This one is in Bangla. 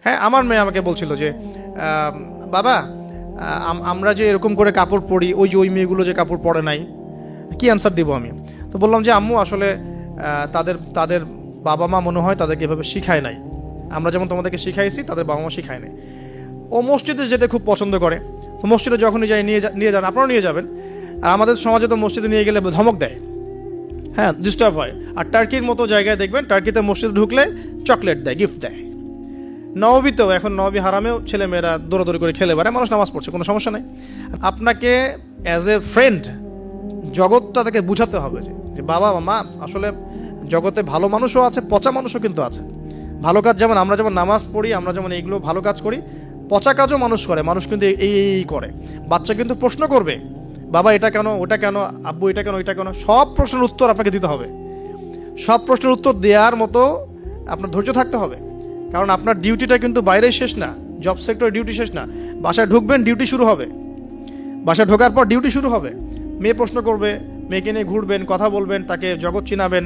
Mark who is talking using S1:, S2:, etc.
S1: হ্যাঁ, আমার মেয়ে আমাকে বলছিল যে বাবা, আমরা যে এরকম করে কাপড় পরি, ওই মেয়েগুলো যে কাপড় পরে নাই, কি অ্যান্সার দিব আমি? তো বললাম যে আম্মু আসলে তাদের তাদের বাবা মা মনে হয় তাদেরকে এভাবে শিখায় নাই। আমরা যেমন তোমাদেরকে শিখাইছি, তাদের বাবা মা শিখায় নাই। ও মসজিদে যেতে খুব পছন্দ করে, তো মসজিদে যখনই যাই নিয়ে যান, আপনারাও নিয়ে যাবেন। আর আমাদের সমাজে তো মসজিদে নিয়ে গেলে ধমক দেয়, হ্যাঁ, ডিস্টার্ব হয়। আর টার্কির মতো জায়গায় দেখবেন, টার্কিতে মসজিদে ঢুকলে চকলেট দেয়, গিফট দেয়। নববীতেও, এখন নবী হারামেও ছেলেমেয়েরা দৌড়াদৌড়ি করে খেলে বেড়ায়, মানুষ নামাজ পড়ছে, কোনো সমস্যা নাই। আপনাকে অ্যাজ এ ফ্রেন্ড জগৎটা তাকে বুঝাতে হবে যে বাবা মা, আসলে জগতে ভালো মানুষও আছে, পচা মানুষও কিন্তু আছে। ভালো কাজ যেমন আমরা যেমন নামাজ পড়ি, আমরা যেমন এইগুলো ভালো কাজ করি, পচা কাজও মানুষ করে। মানুষ কিন্তু এই করে। বাচ্চা কিন্তু প্রশ্ন করবে, বাবা এটা কেন, ওটা কেন, আব্বু এটা কেন, ওইটা কেন। সব প্রশ্নের উত্তর আপনাকে দিতে হবে। সব প্রশ্নের উত্তর দেওয়ার মতো আপনার ধৈর্য থাকতে হবে। কারণ আপনার ডিউটিটা কিন্তু বাইরে শেষ না, জব সেক্টরে ডিউটি শেষ না। বাসায় ঢুকবেন, ডিউটি শুরু হবে। বাসায় ঢোকার পর ডিউটি শুরু হবে। মেয়ে প্রশ্ন করবে, মেয়েকে নিয়ে ঘুরবেন, কথা বলবেন, তাকে জগৎ চিনাবেন,